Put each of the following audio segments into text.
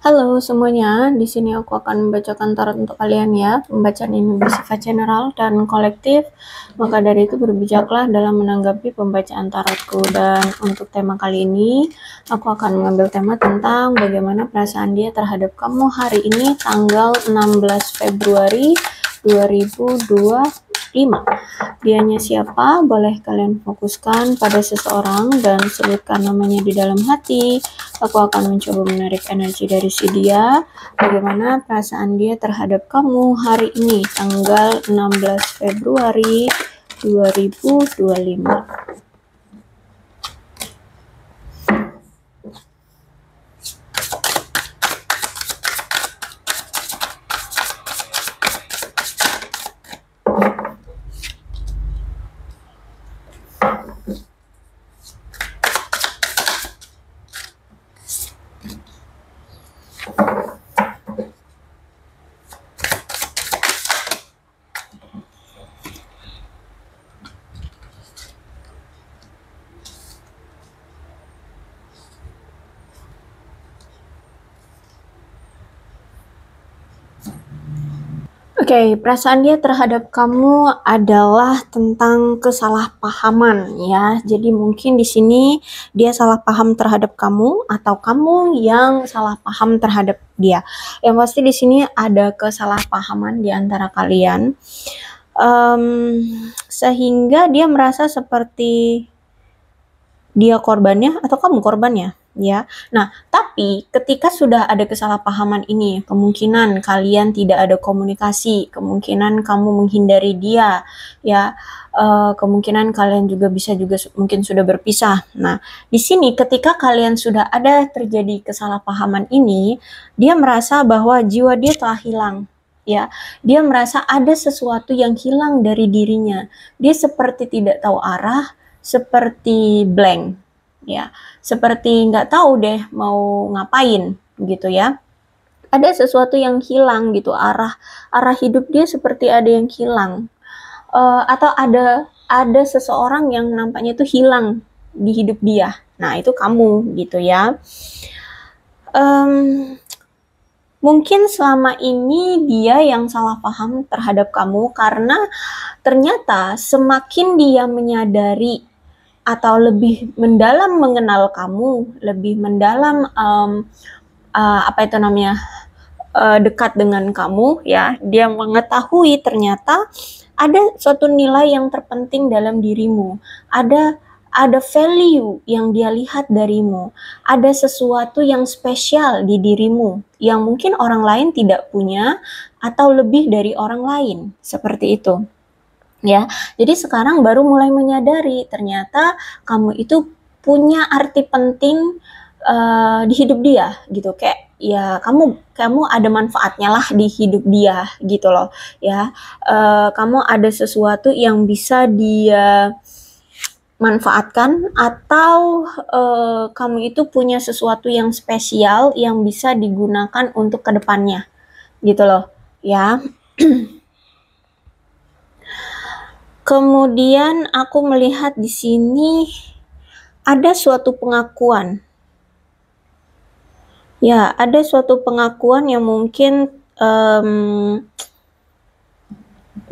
Halo semuanya, di sini aku akan membacakan tarot untuk kalian ya. Pembacaan ini bersifat general dan kolektif, maka dari itu berbijaklah dalam menanggapi pembacaan tarotku. Dan untuk tema kali ini, aku akan mengambil tema tentang bagaimana perasaan dia terhadap kamu hari ini tanggal 16 Februari 2025. Dianya siapa? Boleh kalian fokuskan pada seseorang dan sebutkan namanya di dalam hati. Aku akan mencoba menarik energi dari si dia. Bagaimana perasaan dia terhadap kamu hari ini, tanggal 16 Februari 2025. Oke, perasaan dia terhadap kamu adalah tentang kesalahpahaman ya. Jadi mungkin di sini dia salah paham terhadap kamu atau kamu yang salah paham terhadap dia. Yang pasti di sini ada kesalahpahaman di antara kalian. Sehingga dia merasa seperti dia korbannya atau kamu korbannya ya. Nah, tapi ketika sudah ada kesalahpahaman ini, kemungkinan kalian tidak ada komunikasi, kemungkinan kamu menghindari dia ya, kemungkinan kalian juga bisa mungkin sudah berpisah. Nah, di sini ketika kalian sudah ada terjadi kesalahpahaman ini, dia merasa bahwa jiwa dia telah hilang ya. Dia merasa ada sesuatu yang hilang dari dirinya. Dia seperti tidak tahu arah, seperti blank ya, seperti nggak tahu deh mau ngapain gitu ya. Ada sesuatu yang hilang gitu, arah hidup dia seperti ada yang hilang, atau ada seseorang yang nampaknya itu hilang di hidup dia. Nah, itu kamu gitu ya. Mungkin selama ini dia yang salah paham terhadap kamu karena ternyata semakin dia menyadari atau lebih mendalam mengenal kamu, lebih mendalam dekat dengan kamu ya, dia mengetahui ternyata ada suatu nilai yang terpenting dalam dirimu, ada value yang dia lihat darimu, ada sesuatu yang spesial di dirimu yang mungkin orang lain tidak punya atau lebih dari orang lain, seperti itu. Ya, jadi sekarang baru mulai menyadari ternyata kamu itu punya arti penting di hidup dia gitu, kayak ya kamu ada manfaatnya lah di hidup dia gitu loh ya. Kamu ada sesuatu yang bisa dia manfaatkan atau kamu itu punya sesuatu yang spesial yang bisa digunakan untuk kedepannya gitu loh ya. Kemudian aku melihat di sini ada suatu pengakuan. Ya, ada suatu pengakuan yang mungkin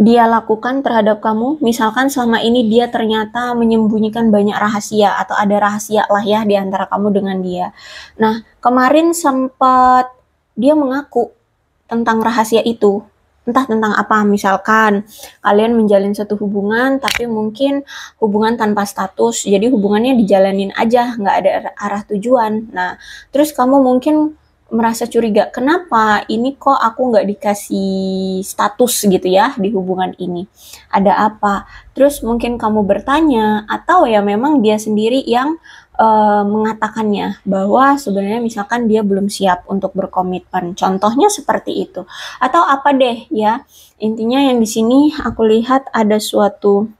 dia lakukan terhadap kamu. Misalkan selama ini dia ternyata menyembunyikan banyak rahasia atau ada rahasia lah ya di antara kamu dengan dia. Nah, kemarin sempat dia mengaku tentang rahasia itu. Entah tentang apa, misalkan kalian menjalin satu hubungan tapi mungkin hubungan tanpa status, jadi hubungannya dijalanin aja, nggak ada arah tujuan. Nah, terus kamu mungkin merasa curiga, kenapa ini kok aku nggak dikasih status gitu ya di hubungan ini, ada apa? Terus mungkin kamu bertanya, atau ya memang dia sendiri yang mengatakannya bahwa sebenarnya misalkan dia belum siap untuk berkomitmen, contohnya seperti itu, atau apa deh ya. Intinya yang di sini aku lihat ada suatu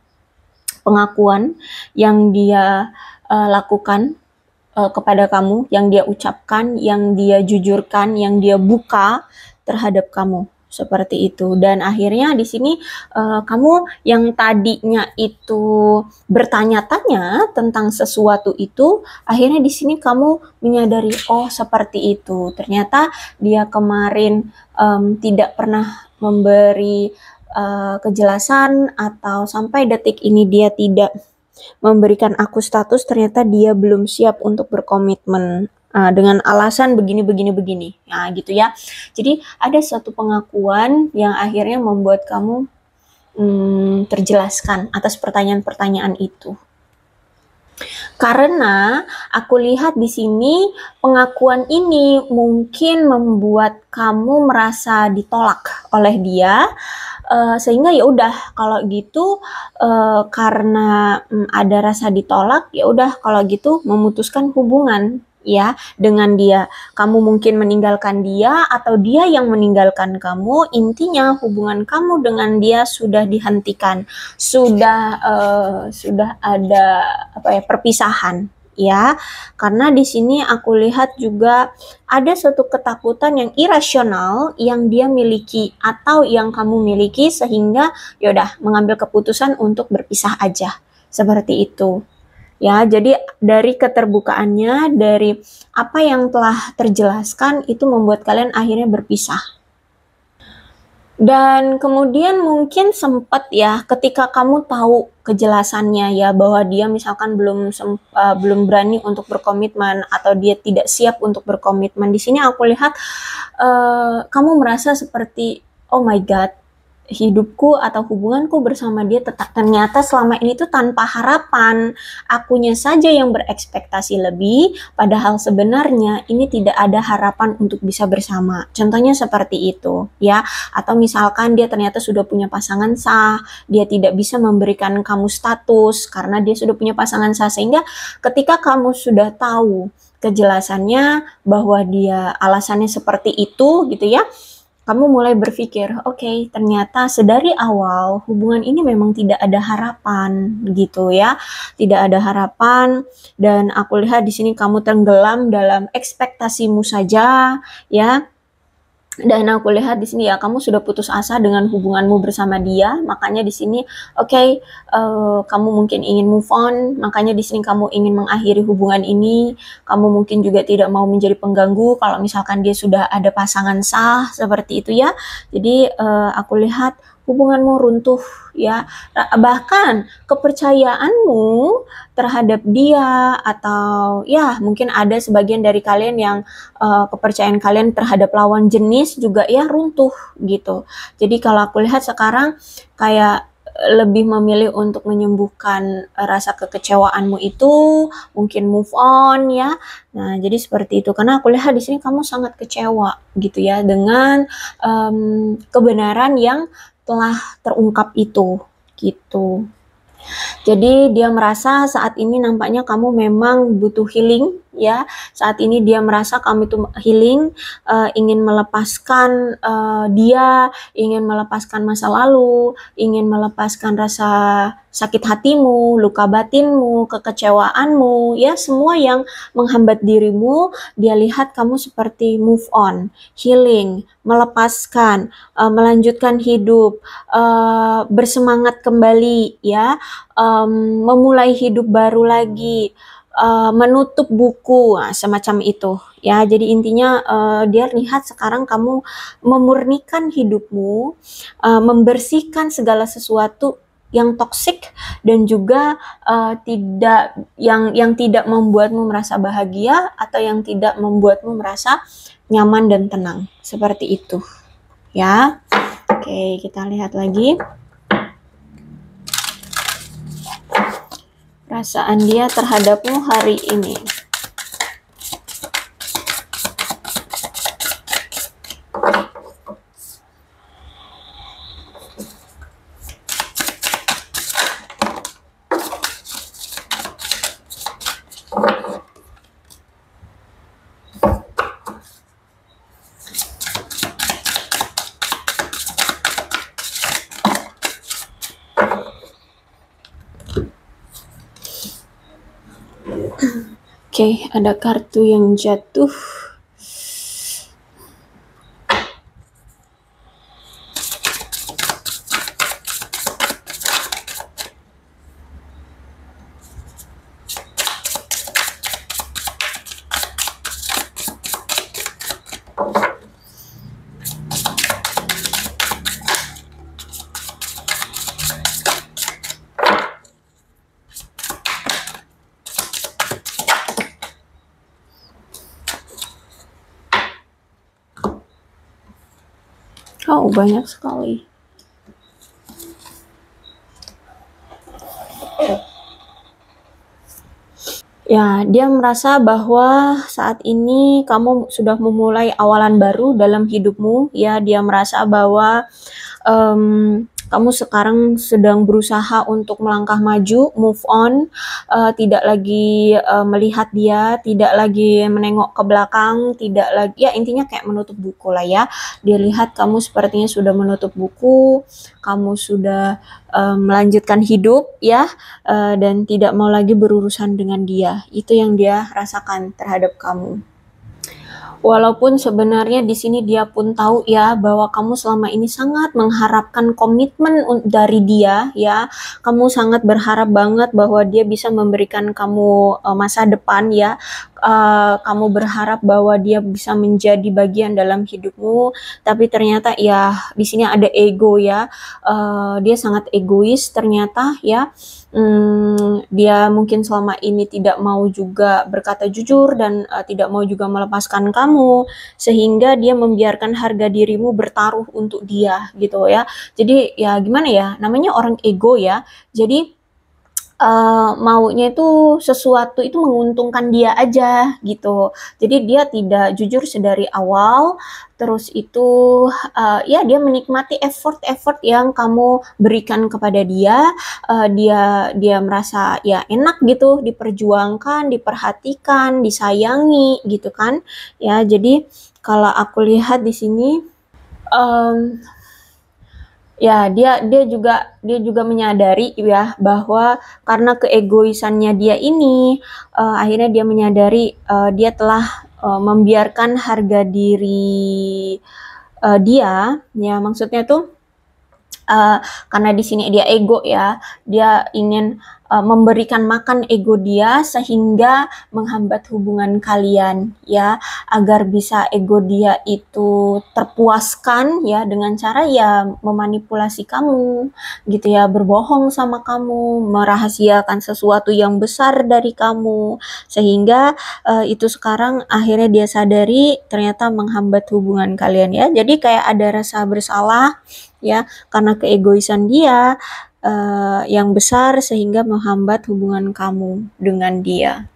pengakuan yang dia lakukan kepada kamu, yang dia ucapkan, yang dia jujurkan, yang dia buka terhadap kamu, seperti itu. Dan akhirnya di sini kamu yang tadinya itu bertanya-tanya tentang sesuatu itu, akhirnya di sini kamu menyadari, oh seperti itu. Ternyata dia kemarin tidak pernah memberi kejelasan, atau sampai detik ini dia tidak memberikan aku status, ternyata dia belum siap untuk berkomitmen dengan alasan begini. Nah, gitu ya. Jadi ada suatu pengakuan yang akhirnya membuat kamu terjelaskan atas pertanyaan-pertanyaan itu. Karena aku lihat di sini pengakuan ini mungkin membuat kamu merasa ditolak oleh dia, sehingga ya udah kalau gitu karena ada rasa ditolak, ya udah kalau gitu memutuskan hubungan ya dengan dia. Kamu mungkin meninggalkan dia atau dia yang meninggalkan kamu. Intinya hubungan kamu dengan dia sudah dihentikan, sudah ada perpisahan ya. Karena di sini aku lihat juga ada suatu ketakutan yang irasional yang dia miliki atau yang kamu miliki, sehingga yaudah mengambil keputusan untuk berpisah aja, seperti itu ya. Jadi dari keterbukaannya, dari apa yang telah terjelaskan, itu membuat kalian akhirnya berpisah. Dan kemudian mungkin sempat ya, ketika kamu tahu kejelasannya ya, bahwa dia misalkan belum berani untuk berkomitmen, atau dia tidak siap untuk berkomitmen. Di sini aku lihat kamu merasa seperti, oh my god, hidupku atau hubunganku bersama dia ternyata selama ini tuh tanpa harapan. Akunya saja yang berekspektasi lebih, padahal sebenarnya ini tidak ada harapan untuk bisa bersama. Contohnya seperti itu ya. Atau misalkan dia ternyata sudah punya pasangan sah, dia tidak bisa memberikan kamu status karena dia sudah punya pasangan sah. Sehingga ketika kamu sudah tahu kejelasannya bahwa dia alasannya seperti itu gitu ya, kamu mulai berpikir, oke, ternyata sedari awal hubungan ini memang tidak ada harapan gitu ya. Tidak ada harapan, dan aku lihat di sini kamu tenggelam dalam ekspektasimu saja ya. Dan aku lihat di sini ya, kamu sudah putus asa dengan hubunganmu bersama dia. Makanya di sini kamu mungkin ingin move on, makanya di sini kamu ingin mengakhiri hubungan ini. Kamu mungkin juga tidak mau menjadi pengganggu kalau misalkan dia sudah ada pasangan sah, seperti itu ya. Jadi aku lihat hubunganmu runtuh ya. Bahkan kepercayaanmu terhadap dia, atau ya mungkin ada sebagian dari kalian yang kepercayaan kalian terhadap lawan jenis juga ya runtuh gitu. Jadi kalau aku lihat sekarang kayak lebih memilih untuk menyembuhkan rasa kekecewaanmu itu, mungkin move on ya. Nah, jadi seperti itu. Karena aku lihat di sini kamu sangat kecewa gitu ya dengan kebenaran yang telah terungkap itu gitu. Jadi dia merasa saat ini nampaknya kamu memang butuh healing ya. Saat ini dia merasa kamu itu healing, ingin melepaskan dia, ingin melepaskan masa lalu, ingin melepaskan rasa sakit hatimu, luka batinmu, kekecewaanmu, ya semua yang menghambat dirimu. Dia lihat kamu seperti move on, healing, melepaskan, melanjutkan hidup, bersemangat kembali ya, memulai hidup baru lagi, menutup buku, semacam itu ya. Jadi intinya dia lihat sekarang kamu memurnikan hidupmu, membersihkan segala sesuatu yang toksik, dan juga yang tidak membuatmu merasa bahagia, atau yang tidak membuatmu merasa nyaman dan tenang, seperti itu ya. Oke, kita lihat lagi perasaan dia terhadapmu hari ini. Oke, ada kartu yang jatuh. Oh, banyak sekali. Ya, dia merasa bahwa saat ini kamu sudah memulai awalan baru dalam hidupmu, ya. Dia merasa bahwa kamu sekarang sedang berusaha untuk melangkah maju, move on, tidak lagi melihat dia, tidak lagi menengok ke belakang, tidak lagi, ya intinya kayak menutup buku lah ya. Dia lihat kamu sepertinya sudah menutup buku, kamu sudah melanjutkan hidup ya, dan tidak mau lagi berurusan dengan dia. Itu yang dia rasakan terhadap kamu. Walaupun sebenarnya di sini dia pun tahu ya bahwa kamu selama ini sangat mengharapkan komitmen dari dia ya. Kamu sangat berharap banget bahwa dia bisa memberikan kamu masa depan ya. Kamu berharap bahwa dia bisa menjadi bagian dalam hidupmu, tapi ternyata ya di sini ada ego ya. Dia sangat egois ternyata ya. Dia mungkin selama ini tidak mau juga berkata jujur dan tidak mau juga melepaskan kamu, sehingga dia membiarkan harga dirimu bertaruh untuk dia gitu ya. Jadi ya gimana ya, namanya orang ego ya. Jadi maunya itu sesuatu itu menguntungkan dia aja gitu. Jadi dia tidak jujur sedari awal, terus itu ya dia menikmati effort-effort yang kamu berikan kepada dia. Dia merasa ya enak gitu, diperjuangkan, diperhatikan, disayangi gitu kan. Ya, jadi kalau aku lihat di sini um, ya dia juga menyadari ya bahwa karena keegoisannya dia ini, akhirnya dia menyadari dia telah membiarkan harga diri dia, ya maksudnya tuh karena di sini dia ego ya, dia ingin memberikan makan ego dia sehingga menghambat hubungan kalian ya, agar bisa ego dia itu terpuaskan ya dengan cara ya memanipulasi kamu gitu ya, berbohong sama kamu, merahasiakan sesuatu yang besar dari kamu, sehingga itu sekarang akhirnya dia sadari ternyata menghambat hubungan kalian ya. Jadi kayak ada rasa bersalah ya karena keegoisan dia yang besar sehingga menghambat hubungan kamu dengan dia.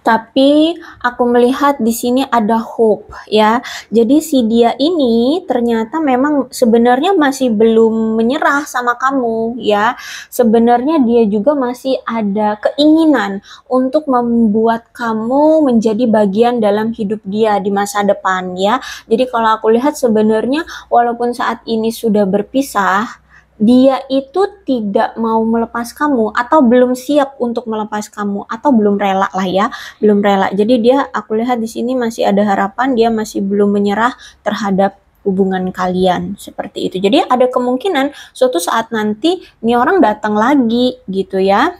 Tapi aku melihat di sini ada hope ya. Jadi si dia ini ternyata memang sebenarnya masih belum menyerah sama kamu ya. Sebenarnya dia juga masih ada keinginan untuk membuat kamu menjadi bagian dalam hidup dia di masa depan ya. Jadi kalau aku lihat sebenarnya walaupun saat ini sudah berpisah, dia itu tidak mau melepas kamu atau belum siap untuk melepas kamu atau belum rela lah ya, belum rela. Jadi dia, aku lihat di sini masih ada harapan, dia masih belum menyerah terhadap hubungan kalian seperti itu. Jadi ada kemungkinan suatu saat nanti nih orang datang lagi gitu ya.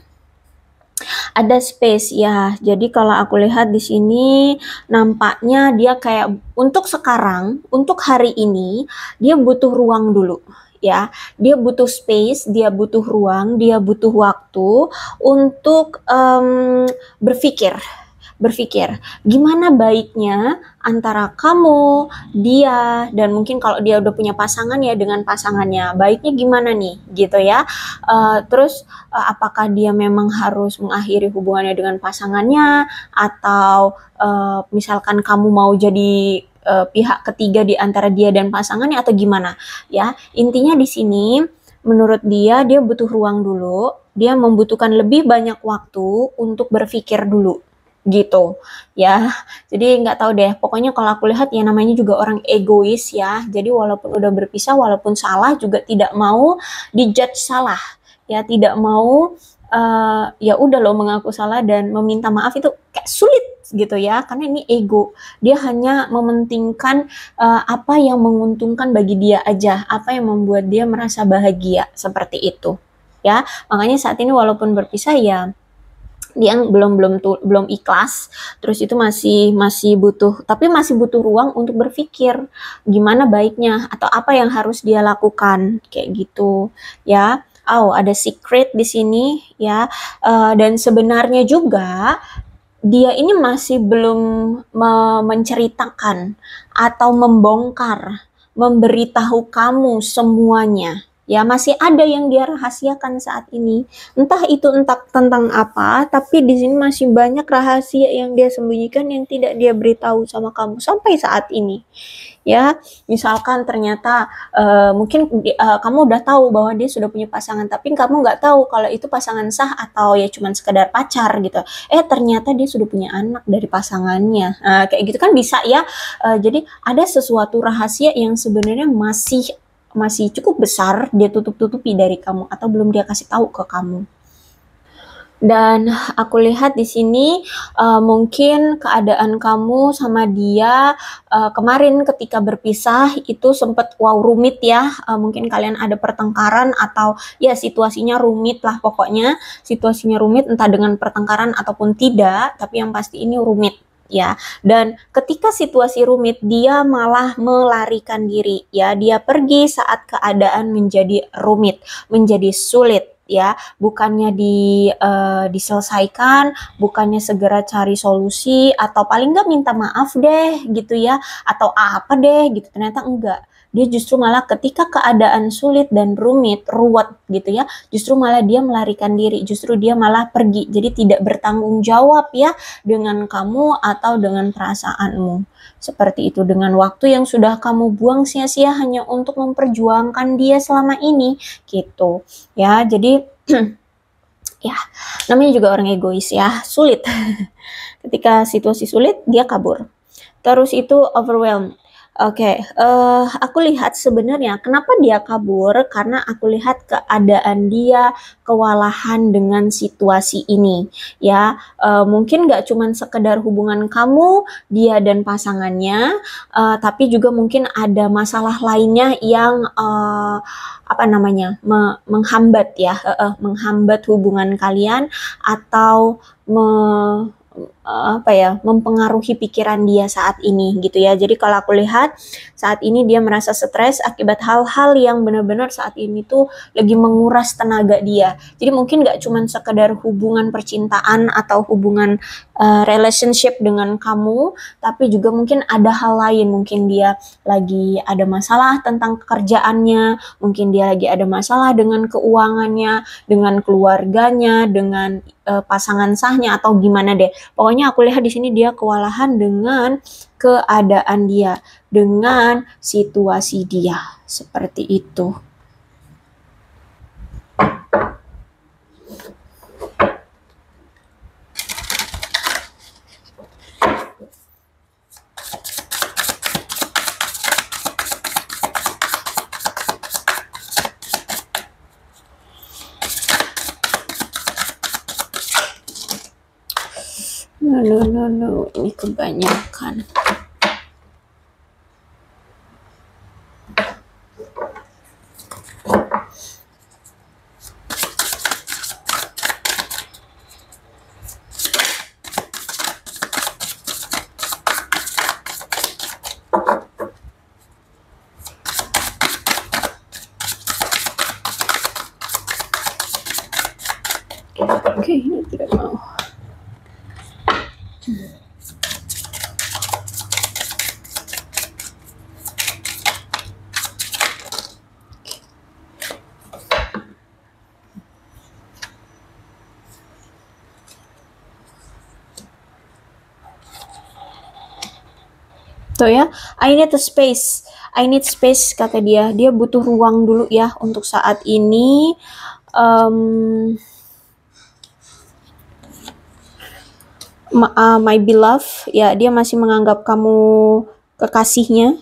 Ada space ya. Jadi kalau aku lihat di sini nampaknya dia kayak untuk sekarang, untuk hari ini dia butuh ruang dulu ya. Dia butuh space, dia butuh ruang, dia butuh waktu untuk berpikir gimana baiknya antara kamu, dia, dan mungkin kalau dia udah punya pasangan ya dengan pasangannya, baiknya gimana nih gitu ya. Terus apakah dia memang harus mengakhiri hubungannya dengan pasangannya, atau misalkan kamu mau jadi pihak ketiga di antara dia dan pasangannya, atau gimana ya. Intinya di sini menurut dia butuh ruang dulu, dia membutuhkan lebih banyak waktu untuk berpikir dulu gitu ya. Jadi nggak tahu deh, pokoknya kalau aku lihat ya namanya juga orang egois ya. Jadi walaupun udah berpisah, walaupun salah juga tidak mau dijudge salah ya, tidak mau ya udah loh mengaku salah dan meminta maaf itu kayak sulit gitu ya, karena ini ego. Dia hanya mementingkan apa yang menguntungkan bagi dia aja, apa yang membuat dia merasa bahagia seperti itu ya. Makanya saat ini walaupun berpisah ya dia belum ikhlas, terus itu masih butuh, tapi masih butuh ruang untuk berpikir gimana baiknya atau apa yang harus dia lakukan kayak gitu ya. Oh, ada secret di sini ya. Dan sebenarnya juga dia ini masih belum menceritakan atau memberitahu kamu semuanya. Ya, masih ada yang dia rahasiakan saat ini. Entah itu tentang apa, tapi di sini masih banyak rahasia yang dia sembunyikan yang tidak dia beritahu sama kamu sampai saat ini. Ya, misalkan ternyata mungkin kamu udah tahu bahwa dia sudah punya pasangan, tapi kamu nggak tahu kalau itu pasangan sah atau ya cuman sekedar pacar gitu. Ternyata dia sudah punya anak dari pasangannya. Kayak gitu kan bisa ya. Jadi ada sesuatu rahasia yang sebenarnya masih cukup besar dia tutup-tutupi dari kamu atau belum dia kasih tahu ke kamu. Dan aku lihat di sini mungkin keadaan kamu sama dia kemarin ketika berpisah itu sempat rumit ya. Mungkin kalian ada pertengkaran atau ya situasinya rumit lah pokoknya. Situasinya rumit entah dengan pertengkaran ataupun tidak, tapi yang pasti ini rumit. Ya, dan ketika situasi rumit dia malah melarikan diri ya, dia pergi saat keadaan menjadi rumit, menjadi sulit ya, bukannya diselesaikan, bukannya segera cari solusi atau paling nggak minta maaf deh gitu ya, atau apa deh gitu, ternyata enggak. Dia justru malah ketika keadaan sulit dan ruwet gitu ya, justru malah dia melarikan diri, justru dia malah pergi, jadi tidak bertanggung jawab ya dengan kamu atau dengan perasaanmu. Seperti itu, dengan waktu yang sudah kamu buang sia-sia hanya untuk memperjuangkan dia selama ini gitu ya. Jadi ya namanya juga orang egois ya, sulit. Ketika situasi sulit dia kabur. Terus itu overwhelmed. Oke, aku lihat sebenarnya kenapa dia kabur, karena aku lihat keadaan dia kewalahan dengan situasi ini, ya. Mungkin nggak cuman sekedar hubungan kamu, dia dan pasangannya, tapi juga mungkin ada masalah lainnya yang menghambat ya, menghambat hubungan kalian atau mempengaruhi pikiran dia saat ini gitu ya. Jadi kalau aku lihat saat ini dia merasa stres akibat hal-hal yang benar-benar saat ini tuh lagi menguras tenaga dia. Jadi mungkin gak cuman sekedar hubungan percintaan atau hubungan relationship dengan kamu, tapi juga mungkin ada hal lain. Mungkin dia lagi ada masalah tentang pekerjaannya, mungkin dia lagi ada masalah dengan keuangannya, dengan keluarganya, dengan pasangan sahnya atau gimana deh. Pokoknya aku lihat di sini dia kewalahan dengan keadaan dia, dengan situasi dia. Seperti itu. No, ini kebanyakan. Oke, ini tidak mau. Tuh ya, I need a space. I need space kata dia. Dia butuh ruang dulu ya untuk saat ini. My beloved, ya dia masih menganggap kamu kekasihnya,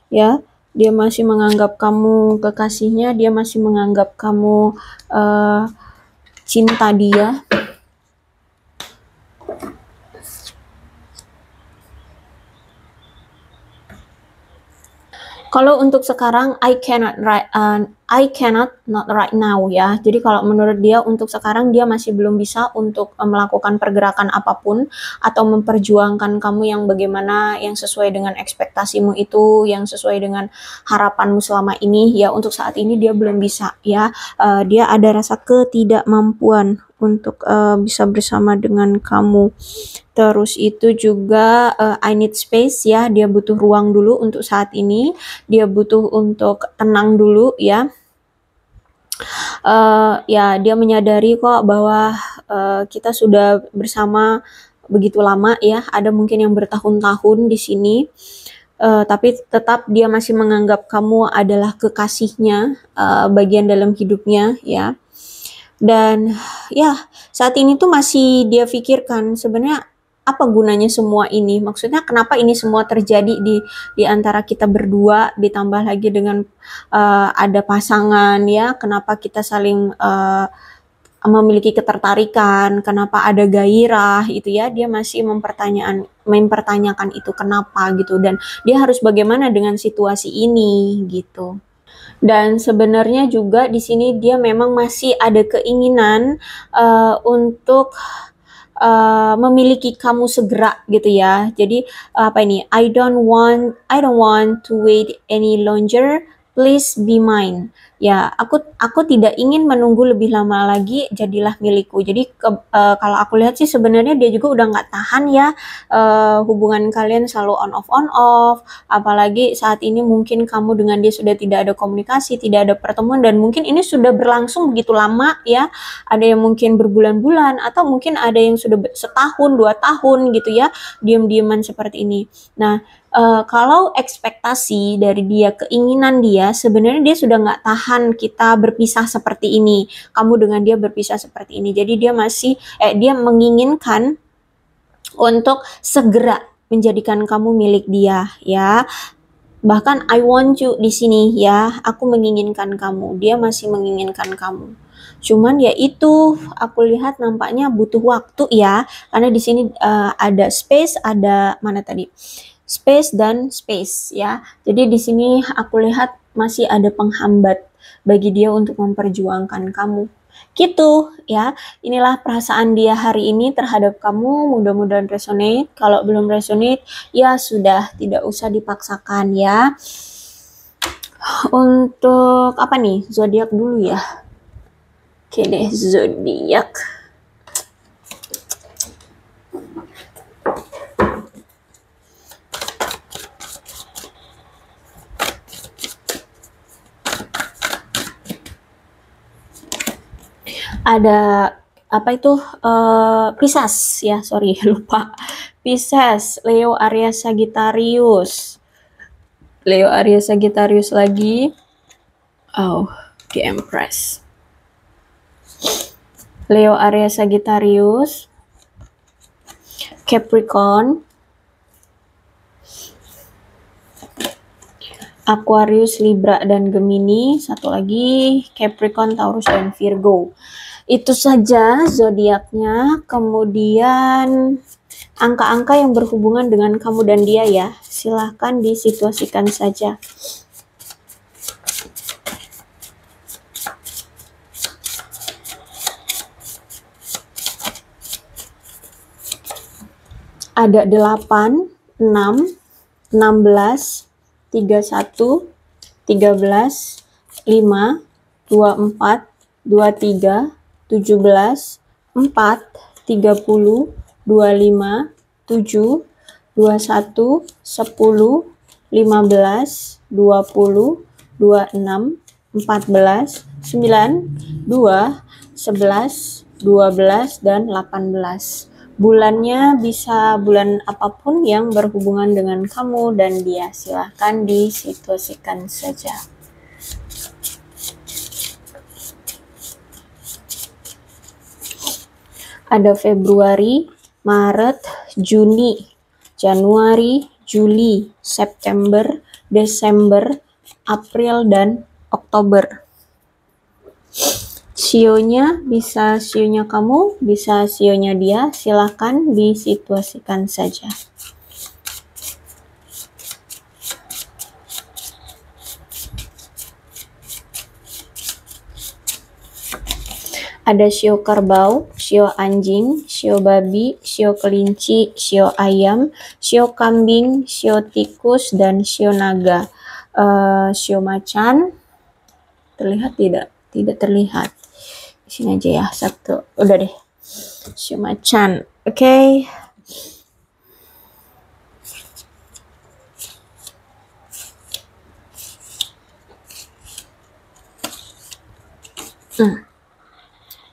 ya dia masih menganggap kamu kekasihnya, dia masih menganggap kamu cinta dia. Kalau untuk sekarang I cannot not right now ya. Jadi kalau menurut dia untuk sekarang dia masih belum bisa untuk melakukan pergerakan apapun atau memperjuangkan kamu yang bagaimana yang sesuai dengan ekspektasimu itu, yang sesuai dengan harapanmu selama ini ya. Untuk saat ini dia belum bisa ya. Dia ada rasa ketidakmampuan untuk bisa bersama dengan kamu. Terus itu juga I need space ya, dia butuh ruang dulu untuk saat ini, dia butuh untuk tenang dulu ya. Ya dia menyadari kok bahwa kita sudah bersama begitu lama ya, ada mungkin yang bertahun-tahun di sini. Tapi tetap dia masih menganggap kamu adalah kekasihnya, bagian dalam hidupnya ya. Dan ya saat ini tuh masih dia pikirkan sebenarnya apa gunanya semua ini, maksudnya kenapa ini semua terjadi di antara kita berdua, ditambah lagi dengan ada pasangan ya, kenapa kita saling memiliki ketertarikan, kenapa ada gairah itu ya, dia masih mempertanyakan itu kenapa gitu, dan dia harus bagaimana dengan situasi ini gitu. Dan sebenarnya juga di sini dia memang masih ada keinginan untuk memiliki kamu segera gitu ya. Jadi apa ini? I don't want to wait any longer. Please be mine. Ya, aku tidak ingin menunggu lebih lama lagi. Jadilah milikku. Jadi kalau aku lihat sih sebenarnya dia juga udah nggak tahan ya, hubungan kalian selalu on off. Apalagi saat ini mungkin kamu dengan dia sudah tidak ada komunikasi, tidak ada pertemuan, dan mungkin ini sudah berlangsung begitu lama ya. Ada yang mungkin berbulan-bulan, atau mungkin ada yang sudah setahun, 2 tahun gitu ya, diam-diaman seperti ini. Nah, kalau ekspektasi dari dia, keinginan dia, sebenarnya dia sudah nggak tahan kita berpisah seperti ini, kamu dengan dia berpisah seperti ini. Jadi dia menginginkan untuk segera menjadikan kamu milik dia ya. Bahkan I want you di sini ya, aku menginginkan kamu, dia masih menginginkan kamu. Cuman ya itu aku lihat nampaknya butuh waktu ya, karena di sini ada space, ada mana tadi? Space dan space ya. Jadi di sini aku lihat masih ada penghambat bagi dia untuk memperjuangkan kamu. Gitu ya. Inilah perasaan dia hari ini terhadap kamu. Mudah-mudahan resonate. Kalau belum resonate ya sudah, tidak usah dipaksakan ya. Untuk apa nih? Zodiak dulu ya. Oke deh, zodiak. Ada apa itu, Pisces ya, sorry lupa. Pisces, Leo, Aries, Sagittarius. Leo, Aries, Sagittarius lagi. Oh, the Empress. Leo, Aries, Sagittarius. Capricorn. Aquarius, Libra, dan Gemini. Satu lagi Capricorn, Taurus, dan Virgo. Itu saja zodiaknya. Kemudian angka-angka yang berhubungan dengan kamu dan dia ya, silahkan disituasikan saja. Ada 8, 6, 16, 31, 13, 5, 24, 23, 17, 4, 30, 25, 7, 21, 10, 15, 20, 26, 14, 9, 2, 11, 12, dan 18. Bulannya bisa bulan apapun yang berhubungan dengan kamu dan dia. Silahkan disituasikan saja. Ada Februari, Maret, Juni, Januari, Juli, September, Desember, April, dan Oktober. Sionya bisa sionya kamu, bisa sionya dia, silahkan disituasikan saja. Ada sio kerbau, sio anjing, sio babi, sio kelinci, sio ayam, sio kambing, sio tikus, dan sio naga. Sio macan terlihat tidak? Tidak terlihat. Sini aja ya, satu. Udah deh. Shuma-chan. Oke.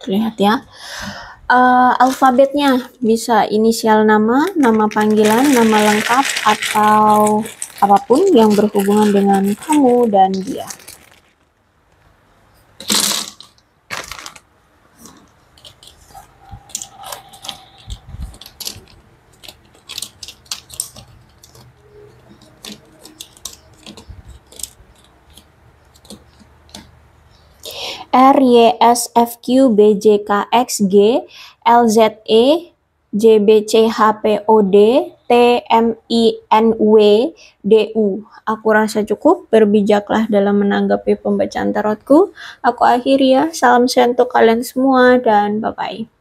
Terlihat ya. Alfabetnya bisa inisial nama, nama panggilan, nama lengkap, atau apapun yang berhubungan dengan kamu dan dia. R, Y, S, F, Q, B, J, K, X, G, L, Z, E, J, B, C, H, P, O, D, T, M, I, N, W, D, U. Aku rasa cukup, berbijaklah dalam menanggapi pembacaan tarotku. Aku akhiri ya, salam sehat untuk kalian semua dan bye-bye.